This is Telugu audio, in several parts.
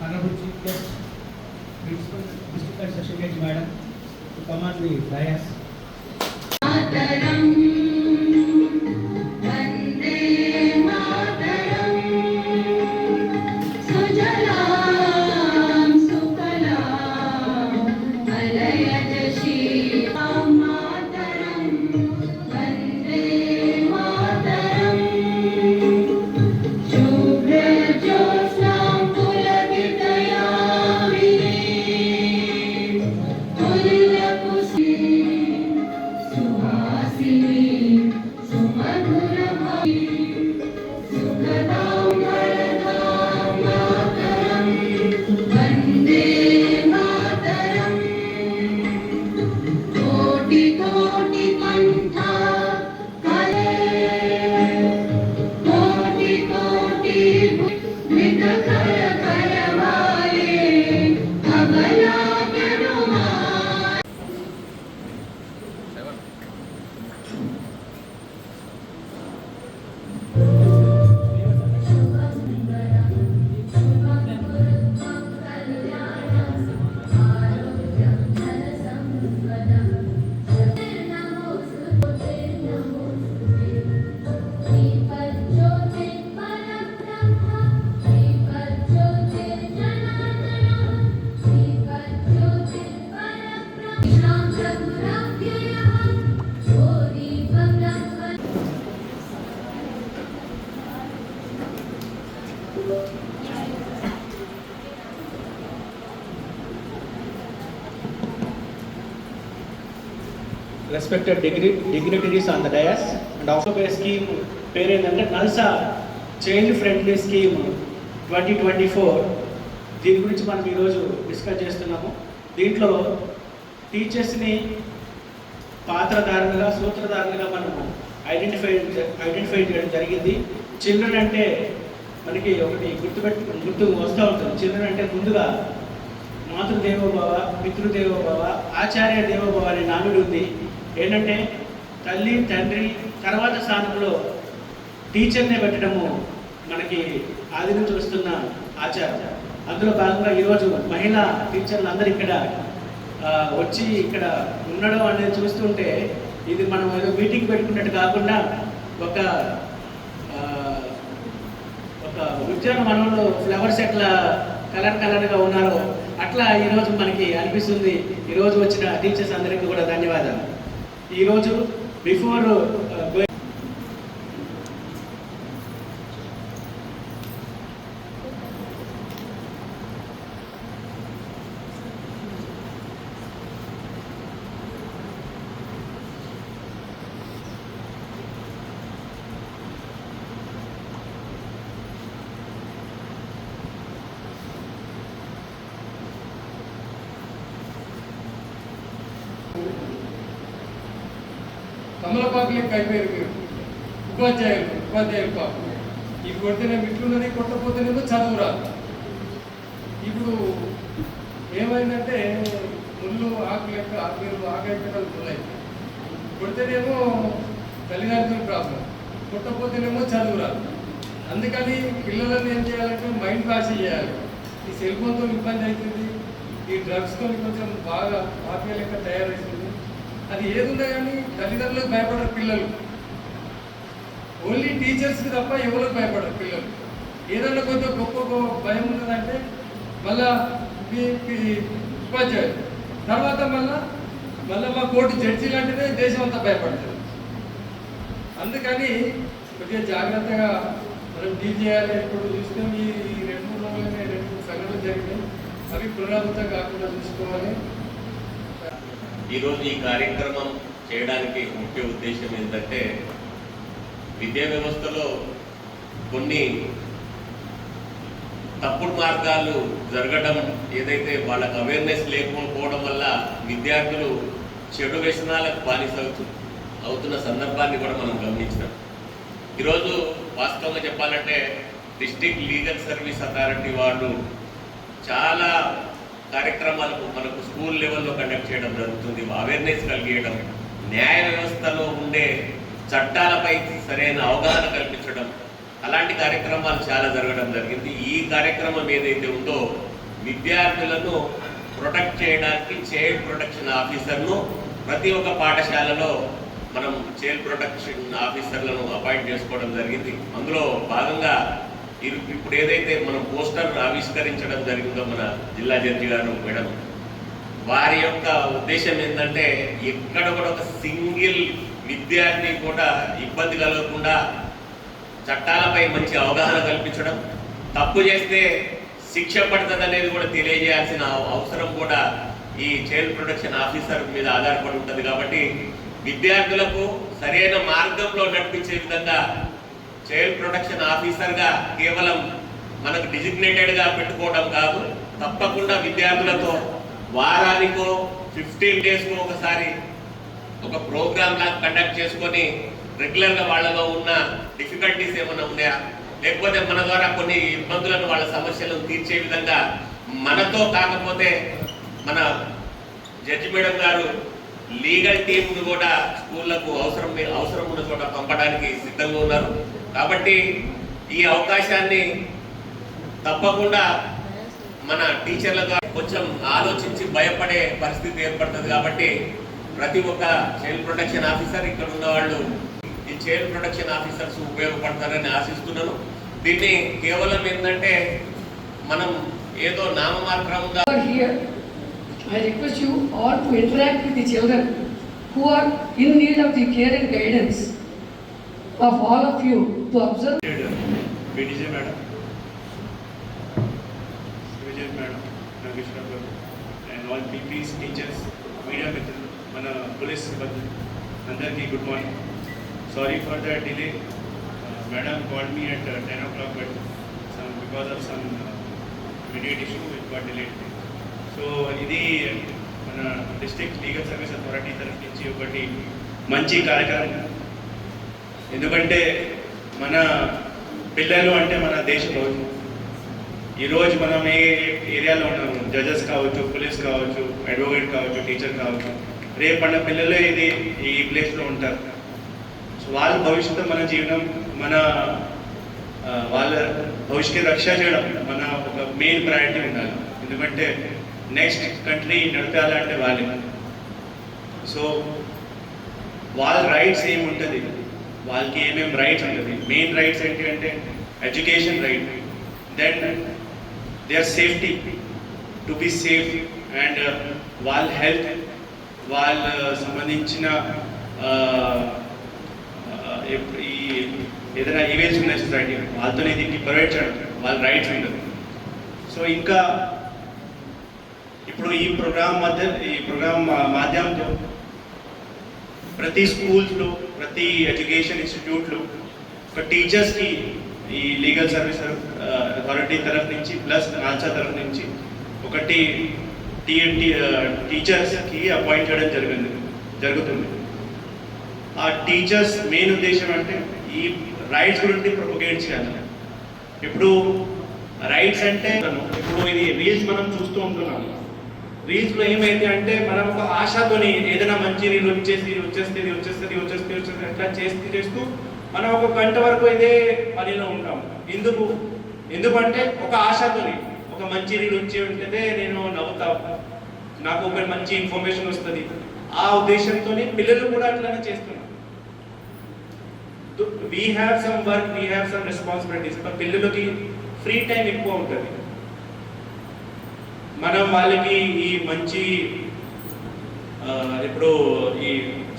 Honorable Chief Guest, Principal District and Session Judge Madam, to come on the dais. Respected dignitaries on the dais, and also a scheme పేరు ఏంటంటే నల్సా చైల్డ్ ఫ్రెండ్లీ స్కీమ్ 2024. దీని గురించి మనం ఈరోజు డిస్కస్ చేస్తున్నాము. దీంట్లో టీచర్స్ని పాత్రధారులుగా సూత్రధారులుగా మనము ఐడెంటిఫై చేయడం జరిగింది. చిల్డ్రన్ అంటే మనకి ఒకటి గుర్తు వస్తూ ఉంటుంది. చిల్డ్రన్ అంటే ముందుగా మాతృదేవోభవ, పితృదేవోభవ, ఆచార్య దేవోభవ అనే నానుడి ఉంది. ఏంటంటే తల్లి తండ్రి తర్వాత స్థానంలో టీచర్నే పెట్టడము మనకి ఆది నుంచి వస్తున్న ఆచారం. అందులో భాగంగా ఈరోజు మహిళా టీచర్లు అందరూ ఇక్కడ వచ్చి ఇక్కడ ఉండడం అనేది చూస్తుంటే ఇది మనం ఏదో మీటింగ్ పెట్టుకున్నట్టు కాకుండా ఒక ఉద్యానవనంలో ఫ్లవర్స్ ఎట్లా కలర్గా ఉన్నారో అట్లా ఈరోజు మనకి అనిపిస్తుంది. ఈరోజు వచ్చిన టీచర్స్ అందరికీ కూడా ధన్యవాదాలు. ఈరోజు బిఫోర్ కమలపాకులకి అయిపోయారు మీరు ఉపాధ్యాయులు పాపం. ఇప్పుడు కొడితేనేమో ఇట్లున్నది, కొట్టకపోతేనేమో చదువు రాదు. ఇప్పుడు ఏమైందంటే ముళ్ళు ఆకైపోవడం ఉన్నాయి. కొడితేనేమో తల్లిదండ్రుల ప్రాబ్లం, కొట్టకపోతేనేమో చదువు రాదు. అందుకని పిల్లలను ఏం చేయాలంటే మైండ్ వాష్ చేయాలి. ఈ సెల్ ఫోన్తో ఇబ్బంది అవుతుంది, ఈ డ్రగ్స్తో కొంచెం బాగా మాఫియా లెక్క తయారవుతుంది. అది ఏదున్నా కానీ తల్లిదండ్రులకు భయపడరు పిల్లలు, ఓన్లీ టీచర్స్కి తప్ప ఎవరికి భయపడరు పిల్లలు. ఏదన్నా కొంచెం గొప్ప భయం ఉన్నదంటే మళ్ళా ఉపాధ్యాయులు, తర్వాత మళ్ళా మా కోర్టు జడ్జీలు అంటేనే దేశం అంతా భయపడుతుంది. అందుకని కొద్దిగా జాగ్రత్తగా మనం డీల్ చేయాలి. ఇప్పుడు చూస్తే ఈ 2-3 రోజులనే 2 సంఘటనలు జరిగినాయి. అవి పునరావృతం కాకుండా చూసుకోవాలి. ఈరోజు ఈ కార్యక్రమం చేయడానికి ముఖ్య ఉద్దేశం ఏంటంటే విద్యా వ్యవస్థలో కొన్ని తప్పుడు మార్గాలు జరగడం, ఏదైతే వాళ్ళకు అవేర్నెస్ లేకపోవడం వల్ల విద్యార్థులు చెడు వ్యసనాలకు బానిస అవుతున్న సందర్భాన్ని కూడా మనం గమనించినాం. ఈరోజు వాస్తవంగా చెప్పాలంటే డిస్ట్రిక్ట్ లీగల్ సర్వీస్ అథారిటీ వాళ్ళు చాలా కార్యక్రమాలకు మనకు స్కూల్ లెవెల్లో కండక్ట్ చేయడం జరుగుతుంది. అవేర్నెస్ కలిగించడం, న్యాయ వ్యవస్థలో ఉండే చట్టాలపై సరైన అవగాహన కల్పించడం, అలాంటి కార్యక్రమాలు చాలా జరగడం జరిగింది. ఈ కార్యక్రమం ఏదైతే ఉందో విద్యార్థులను ప్రొటెక్ట్ చేయడానికి చైల్డ్ ప్రొటెక్షన్ ఆఫీసర్ను ప్రతి ఒక్క పాఠశాలలో మనం చైల్డ్ ప్రొటెక్షన్ ఆఫీసర్లను అపాయింట్ చేసుకోవడం జరిగింది. అందులో భాగంగా ఇప్పుడు ఏదైతే మనం పోస్టర్ ఆవిష్కరించడం జరిగిందో మన జిల్లా జడ్జి గారు మేడం, వారి యొక్క ఉద్దేశం ఏంటంటే ఎక్కడ కూడా ఒక సింగిల్ విద్యార్థి కూడా ఇబ్బంది కలగకుండా చట్టాలపై మంచి అవగాహన కల్పించడం, తప్పు చేస్తే శిక్ష పడుతుంది అనేది కూడా తెలియజేయాల్సిన అవసరం కూడా ఈ చైల్డ్ ప్రొటెక్షన్ ఆఫీసర్ మీద ఆధారపడి ఉంటుంది. కాబట్టి విద్యార్థులకు సరైన మార్గంలో నడిపించే విధంగా చైల్డ్ ప్రొటెక్షన్ ఆఫీసర్గా కేవలం మనకు డిజిగ్నేటెడ్గా పెట్టుకోవడం కాదు, తప్పకుండా విద్యార్థులతో వారానికో 15 డేస్కో ఒకసారి ఒక ప్రోగ్రామ్ లాగా కండక్ట్ చేసుకొని రెగ్యులర్గా వాళ్ళలో ఉన్న డిఫికల్టీస్ ఏమైనా ఉన్నాయా, లేకపోతే మన ద్వారా కొన్ని ఇబ్బందులను వాళ్ళ సమస్యలను తీర్చే విధంగా మనతో కాకపోతే మన జడ్జి మేడం గారు లీగల్ టీంను కూడా స్కూళ్లకు అవసరం ఉన్న చోట పంపడానికి సిద్ధంగా ఉన్నారు. కాబట్టి ఈ అవకాశాన్ని తప్పకుండా మన టీచర్ల ద్వారా కొంచెం ఆలోచించి భయపడే పరిస్థితి ఏర్పడుతుంది. కాబట్టి ప్రతి ఒక్క చైల్డ్ ప్రొటెక్షన్ ఆఫీసర్ ఇక్కడ ఉన్న వాళ్ళు ఈ చైల్డ్ ప్రొటెక్షన్ ఆఫీసర్స్ ఉపయోగపడతారని ఆశిస్తున్నాను. దీన్ని కేవలం ఏంటంటే మనం ఏదో నామమాత్రంగా I request you all to interact with the children who are in need of the care and guidance of all of you to observe. PDJ madam, Vijay madam, Nageshwar garu, and all PPs, teachers, media mitrulu, mana police sibbandi andarki good morning. Sorry for the delay. Madam called me at 10 o'clock, but because of some immediate issue it got delayed. So ఇది మన డిస్ట్రిక్ట్ లీగల్ సర్వీస్ అథారిటీ తరఫు నుంచి ఒకటి మంచి కార్యక్రమం. ఎందుకంటే మన పిల్లలు అంటే మన దేశ భవిష్యత్తు. ఈరోజు మనం ఏ ఏరియాలో ఉన్నాము, జడ్జెస్ కావచ్చు, పోలీస్ కావచ్చు, అడ్వకేట్ కావచ్చు, టీచర్ కావచ్చు, రేపు మన పిల్లలే ఈ ప్లేస్లో ఉంటారు. సో వాళ్ళ భవిష్యత్తు, మన జీవనం, మన వాళ్ళ భవిష్యత్తు రక్ష చేయడం మన ఒక మెయిన్ ప్రయారిటీ ఉండాలి. ఎందుకంటే నెక్స్ట్ కంట్రీ నడపాలంటే వాళ్ళే. సో వాళ్ళ రైట్స్ ఏముంటుంది, వాళ్ళకి ఏమేమి రైట్స్ ఉంటుంది. మెయిన్ రైట్స్ ఏంటి అంటే education right, then their safety, to be safe, and వాళ్ళ హెల్త్, వాళ్ళ సంబంధించిన ఈ ఏదైనా ఈవెంట్స్ ఉన్నాయి సొసైటీ వాళ్ళతోనే దీనికి ప్రొవైడ్ చేయడం, వాళ్ళ రైట్స్ ఉంటుంది. సో ఇంకా ఇప్పుడు ఈ ప్రోగ్రామ్ మాధ్యమంతో ప్రతి స్కూల్స్లో, ప్రతి ఎడ్యుకేషన్ ఇన్స్టిట్యూట్లో ఒక టీచర్స్కి ఈ లీగల్ సర్వీస్ అథారిటీ తరఫు నుంచి ప్లస్ నాల్సా తరఫు నుంచి ఒకటి టీచర్స్కి అపాయింట్ చేయడం జరుగుతుంది. ఆ టీచర్స్ మెయిన్ ఉద్దేశం అంటే ఈ రైట్స్ గురించి ప్రొపగేట్ చేయాలి. ఇప్పుడు రైట్స్ అంటే ఇప్పుడు ఇది రీల్స్ మనం చూస్తూ ఉంటున్నాం. రీల్స్లో ఏమైంది అంటే మనం ఒక ఆశతోని ఏదైనా మంచి రీల్ వచ్చేస్తుంది అట్లా చేస్తూ మనం ఒక గంట వరకు ఇదే పనిలో ఉంటాం. ఎందుకంటే ఒక ఆశతోని ఒక మంచి రీల్ వచ్చి ఉంటే నేను నవ్వుతా, నాకు ఒక మంచి ఇన్ఫర్మేషన్ వస్తుంది, ఆ ఉద్దేశంతో పిల్లలు కూడా అట్లానే చేస్తున్నారు. We have some work, we have some responsibilities. పిల్లలకి ఫ్రీ టైం ఎక్కువ ఉంటుంది. మనం వాళ్ళకి ఈ మంచి ఇప్పుడు ఈ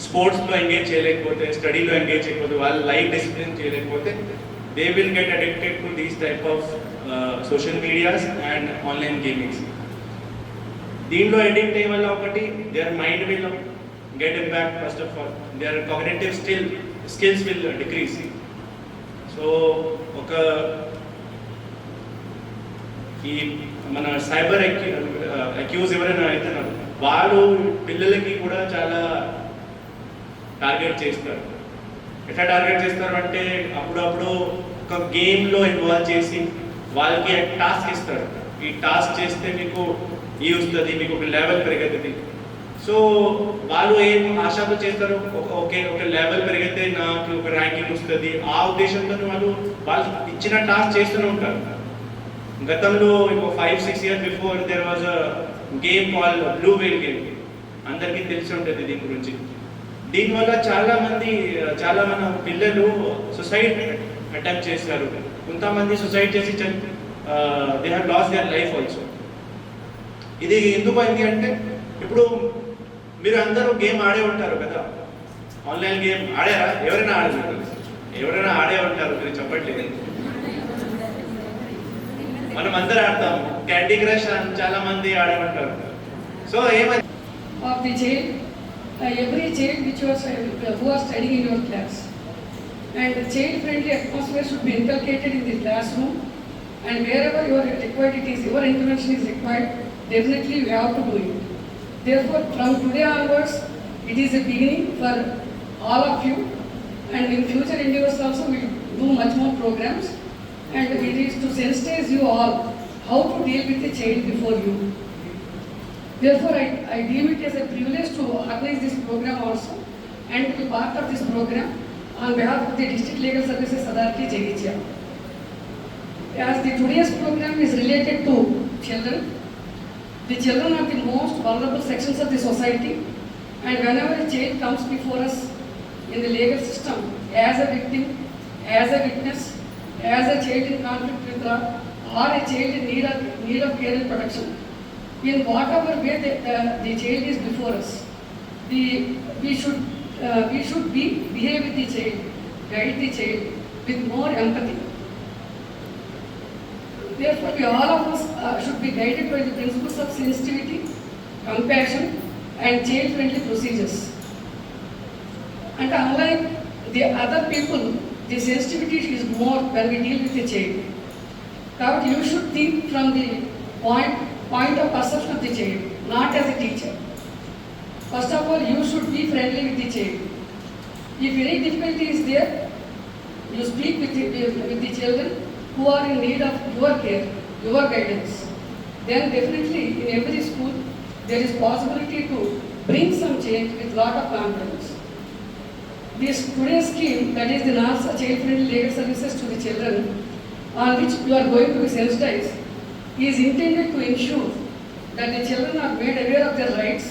స్పోర్ట్స్లో ఎంగేజ్ చేయలేకపోతే, స్టడీలో ఎంగేజ్ చేయకపోతే, వాళ్ళ లైఫ్ డిసిప్లిన్ చేయలేకపోతే they will get addicted to these type of social medias and online gamings. దీనిలో అడిక్ట్ అయ్యే వల్ల ఒకటి their mind will get impact. First of all their cognitive skills will decrease. So ఒక ఈ మన సైబర్ అక్యూజ్ ఎవరైనా అవుతున్నారు వాళ్ళు పిల్లలకి కూడా చాలా టార్గెట్ చేస్తారు. ఎట్లా టార్గెట్ చేస్తారు అంటే అప్పుడప్పుడు ఒక గేమ్లో ఇన్వాల్వ్ చేసి వాళ్ళకి టాస్క్ ఇస్తారు. ఈ టాస్క్ చేస్తే మీకు ఈ వస్తుంది, మీకు ఒక లెవెల్ పెరుగుతుంది. సో వాళ్ళు ఏం ఆశతో చేస్తారు, ఒక లెవెల్ పెరిగితే నాకు ఒక ర్యాంకింగ్ వస్తుంది, ఆ ఉద్దేశంతో వాళ్ళు ఇచ్చిన టాస్క్ చేస్తూనే ఉంటారు. గతంలో ఇంకో 5-6 years before there was a game call blue Vel game. అందరికీ తెలిసి ఉంటుంది దీని గురించి. దీనివల్ల చాలా మన పిల్లలు సూసైడ్ అటెంప్ట్ చేశారు. కొంతమంది సూసైడ్ చేసి they have lost their life also. ఇది ఎందుకు అయింది అంటే, ఇప్పుడు మీరు అందరూ గేమ్ ఆడే ఉంటారు కదా, ఆన్లైన్ గేమ్ ఆడారా? ఎవరైనా ఆడే ఉంటారు, మీరు చెప్పట్లేదు. మనం అందరూ ఆడతాము. క్యాండీ క్రష్ చాలా మంది ఆడే ఉంటారు. సో ఏమైంది of the child, every child which was who are studying in your class, and the child-friendly atmosphere should be inculcated in the classroom, and wherever your required it is, your intervention is required, definitely you have to do it. Therefore, from today onwards, it is a beginning for all of you, and in future endeavors also we will do much more programs, and it is to sensitize you all how to deal with the child before you. Therefore, I deem it as a privilege to organize this program also, and to be part of this program on behalf of the District Legal Services Authority, Jagityal. As the today's program is related to children, the children are the most vulnerable sections of the society, and whenever a child comes before us in the legal system as a victim, as a witness, as a child in conflict with law, or a child in need of care and protection, in whatever way the child is before us, we should behave with the child, guide the child with more empathy. Therefore, we all of us should be guided by the principles of sensitivity, compassion, and child-friendly procedures. And unlike the other people, the sensitivity is more when we deal with the child. Now, you should think from the point of perception of the child, not as a teacher. First of all, you should be friendly with the child. If any difficulty is there, you speak with the children who are in need of your care, your guidance. Then definitely in every school there is possibility to bring some change with lot of confidence. This today's scheme, that is the NALSA Child Friendly Legal Services to the Children, on which you are going to be sensitized, is intended to ensure that the children are made aware of their rights